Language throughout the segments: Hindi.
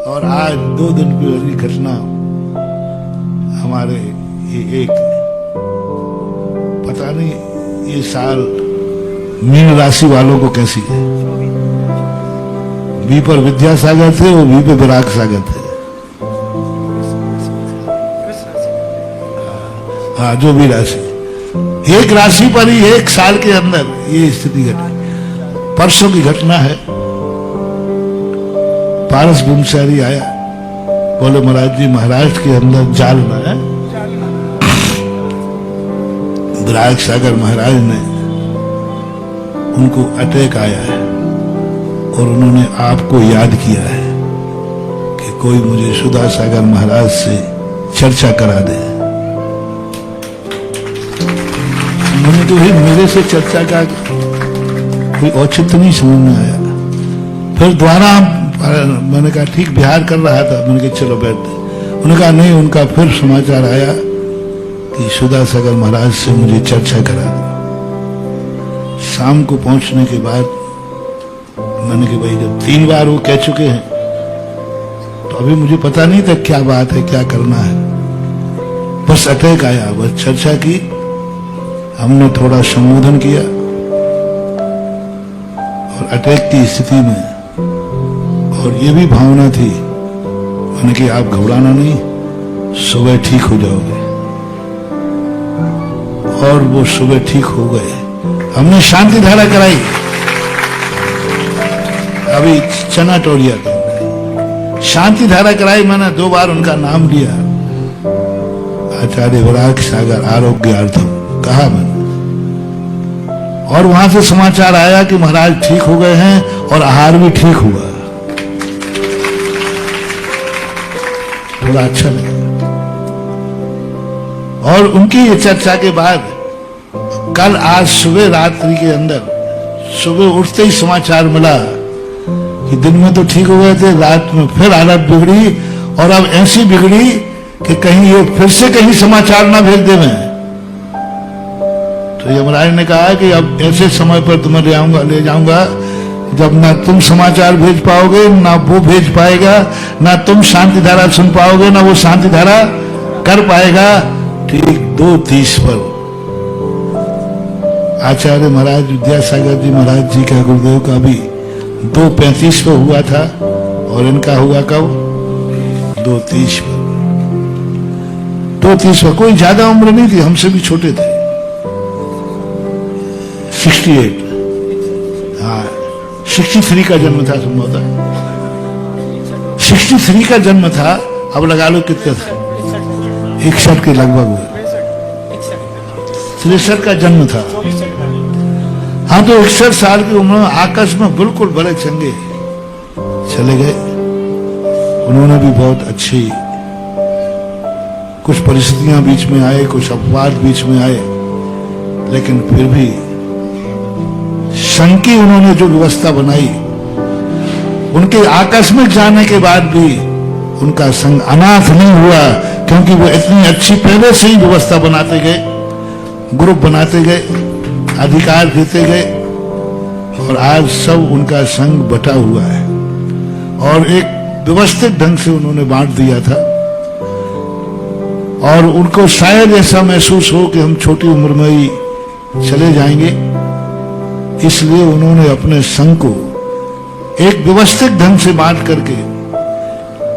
और आज 2 दिन पहले घटना हमारे ये एक पता नहीं ये साल मीन राशि वालों को कैसी है। बी पर विद्यासागर थे और बी पे विराग सागर थे। हाँ, जो भी राशि, एक राशि पर ही 1 साल के अंदर ये स्थिति घटी। परसों की घटना है। पारस ब्रह्मचारी आया, बोले महाराज जी महाराष्ट्र के अंदर जालना है, विराग सागर महाराज ने उनको अटैक आया है और उन्होंने आपको याद किया है कि कोई मुझे सुधा सागर महाराज से चर्चा करा दे। मैंने तो ही मेरे से चर्चा का कोई औचित्य नहीं समझ में आया। फिर दोबारा मैंने कहा ठीक, बिहार कर रहा था, मैंने कहा चलो बैठते। उन्होंने कहा नहीं, उनका फिर समाचार आया कि सुधा सागर महाराज से मुझे चर्चा करा दो। शाम को पहुंचने के बाद मैंने कहा भाई जब 3 बार वो कह चुके हैं तो अभी मुझे पता नहीं था क्या बात है, क्या करना है। बस अटैक आया, बस चर्चा की, हमने थोड़ा संबोधन किया और अटैक की स्थिति में और ये भी भावना थी मैंने कि आप घबराना नहीं, सुबह ठीक हो जाओगे। और वो सुबह ठीक हो गए। हमने शांति धारा कराई, अभी चना टोरिया के शांति धारा कराई। मैंने 2 बार उनका नाम लिया, आचार्य विराग सागर आरोग्यार्थम कहा मैंने। और वहां से समाचार आया कि महाराज ठीक हो गए हैं और आहार भी ठीक हुआ। थोड़ा अच्छा लगा। और उनकी ये चर्चा के बाद कल आज सुबह रात्रि के अंदर सुबह उठते ही समाचार मिला कि दिन में तो ठीक हो गए थे, रात में फिर हालत बिगड़ी और अब ऐसी बिगड़ी कि कहीं ये फिर से कहीं समाचार ना भेज दे। मैं तो यमराज ने कहा कि अब ऐसे समय पर तुम्हें ले जाऊंगा जब ना तुम समाचार भेज पाओगे, ना वो भेज पाएगा, ना तुम शांति धारा सुन पाओगे, ना वो शांति धारा कर पाएगा। ठीक 2:30 पर आचार्य महाराज विद्यासागर जी महाराज जी का गुरुदेव का भी 2:35 पर हुआ था और इनका हुआ कब? 2:30 पर। 2:30 पर। कोई ज्यादा उम्र नहीं थी, हमसे भी छोटे थे। 68, हाँ 63 का जन्म था संभवतः। 63 का जन्म था, अब लगा लो कितने था, 61 के लगभग हुए। 63 का जन्म था। हाँ, तो 61 साल की उम्र में आकाश में बिल्कुल बड़े चंगे चले गए। उन्होंने भी बहुत अच्छी, कुछ परिस्थितियां बीच में आए, कुछ अपवाद बीच में आए, लेकिन फिर भी संघ की उन्होंने जो व्यवस्था बनाई, उनके आकस्मिक जाने के बाद भी उनका संघ अनाथ नहीं हुआ, क्योंकि वो इतनी अच्छी पहले से ही व्यवस्था बनाते गए, ग्रुप बनाते गए, अधिकार देते गए और आज सब उनका संघ बटा हुआ है और एक व्यवस्थित ढंग से उन्होंने बांट दिया था। और उनको शायद ऐसा महसूस हो कि हम छोटी उम्र में ही चले जाएंगे, इसलिए उन्होंने अपने संघ को एक व्यवस्थित ढंग से बांट करके,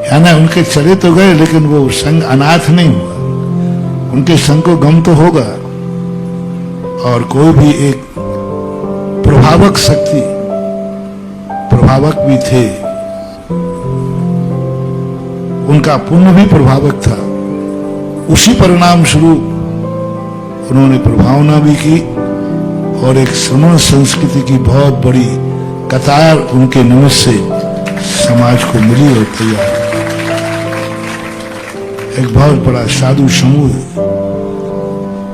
यानी उनके चले तो गए लेकिन वो संघ अनाथ नहीं हुआ। उनके संघ को गम तो होगा और कोई भी एक प्रभावक शक्ति, प्रभावक भी थे, उनका पुण्य भी प्रभावक था। उसी परिणाम स्वरूप उन्होंने प्रभावना भी की और एक श्रमण संस्कृति की बहुत बड़ी कतार उनके निमित्त से समाज को मिली और तैयार एक बहुत बड़ा साधु समूह है।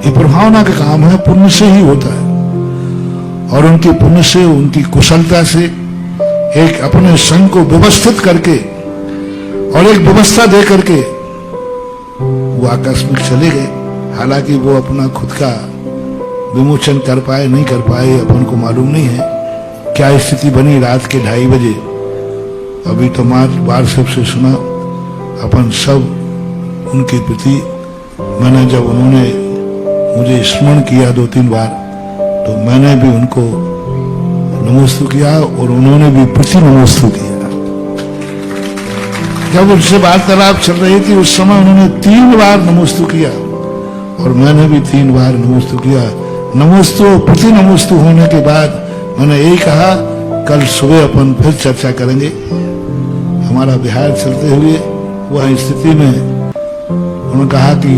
ये प्रभावना का काम है, पुण्य से ही होता है और उनके पुण्य से, उनकी कुशलता से एक अपने संघ को व्यवस्थित करके और एक व्यवस्था दे करके वो आकस्मिक चले गए। हालांकि वो अपना खुद का विमोचन कर पाए नहीं कर पाए अपन को मालूम नहीं है। क्या स्थिति बनी रात के 2:30 बजे अभी तो बार सबसे सुना, अपन सब उनके प्रति, मैंने जब उन्होंने मुझे स्मरण किया 2-3 बार, तो मैंने भी उनको नमोस्तु किया और उन्होंने भी प्रति नमोस्तु किया। जब उनसे वार्तालाप चल रही थी उस समय उन्होंने 3 बार नमोस्तु किया और मैंने भी 3 बार नमोस्तु किया। नमोस्तु प्रति नमोस्तु होने के बाद मैंने यही कहा, कल सुबह अपन फिर चर्चा करेंगे। हमारा बिहार चलते हुए वह स्थिति में उन्होंने कहा कि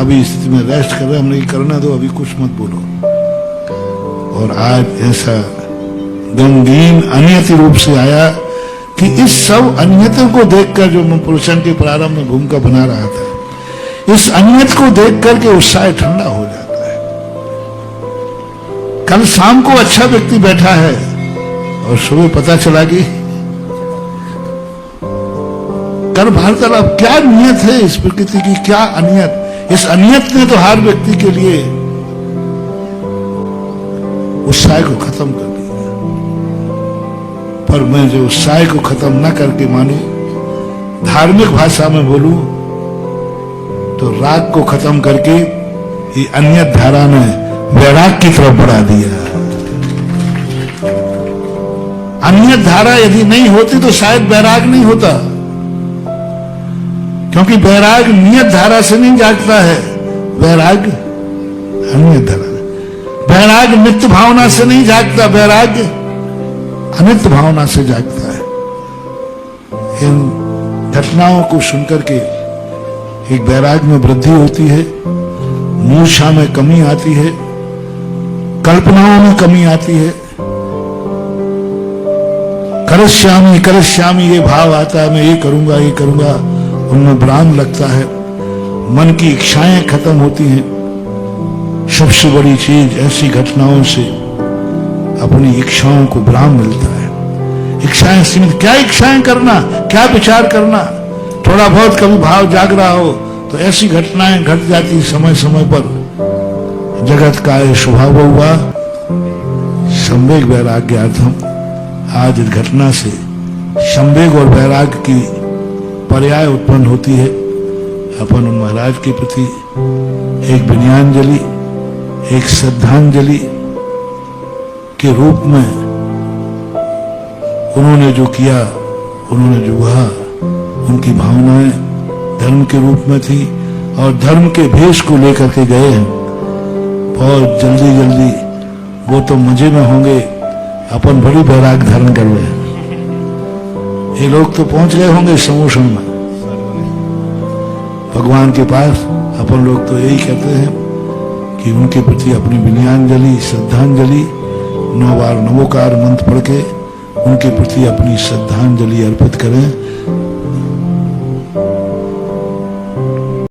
अभी स्थिति में रेस्ट कर रहे, हमने करना दो, अभी कुछ मत बोलो। और आज ऐसा गमगीन अनियत रूप से आया कि इस सब अनियतों को देखकर, जो मैं प्रवचन के प्रारंभ में भूमिका बना रहा था, इस अनियत को देख करके उत्साह ठंडा हो जाता है। कल शाम को अच्छा व्यक्ति बैठा है और सुबह पता चला कि कर वार्तालाप क्या नियत है इस प्रकृति की, क्या अनियत। इस अनियत ने तो हर व्यक्ति के लिए उत्साह को खत्म कर दिया। पर मैं जो उत्साह को खत्म न करके मानूं, धार्मिक भाषा में बोलूं तो राग को खत्म करके ये अनियत धारा ने वैराग की तरफ बढ़ा दिया। अनियत धारा यदि नहीं होती तो शायद वैराग नहीं होता, क्योंकि वैराग नियत धारा से नहीं जागता है, वैराग अनियत धारा। वैराग नित्य भावना से नहीं जागता, वैराग अनित्य भावना से जागता है। इन घटनाओं को सुनकर के एक वैराग में वृद्धि होती है, मूर्छा में कमी आती है, कल्पनाओं में कमी आती है। करश्यामी करश्यामी ये भाव आता है, मैं ये करूंगा ये करूंगा, उनमें विराम लगता है, मन की इच्छाएं खत्म होती हैं। सबसे बड़ी चीज ऐसी घटनाओं से अपनी इच्छाओं को विराम मिलता है। इच्छाएं सीमित, क्या इच्छाएं करना, क्या विचार करना। थोड़ा बहुत कभी भाव जाग रहा हो तो ऐसी घटनाएं घट जाती समय समय पर। जगत का ये स्वभाव हुआ संवेग वैराग्यार्थम। आज इस घटना से संवेग और वैराग्य की पर्याय उत्पन्न होती है। अपन महाराज के प्रति एक विनयाञ्जलि, एक श्रद्धांजलि के रूप में उन्होंने जो किया, उन्होंने जो कहा, उनकी भावनाएं धर्म के रूप में थी और धर्म के भेष को लेकर के गए हैं। बहुत जल्दी जल्दी वो तो मजे में होंगे, अपन बड़ी वैराग धारण कर रहे हैं। ये लोग तो पहुंच गए होंगे समोषण में भगवान के पास। अपन लोग तो यही कहते हैं कि उनके प्रति अपनी विनयाञ्जलि, श्रद्धांजलि 9 बार नमोकार मंत्र पढ़ के उनके प्रति अपनी श्रद्धांजलि अर्पित करें।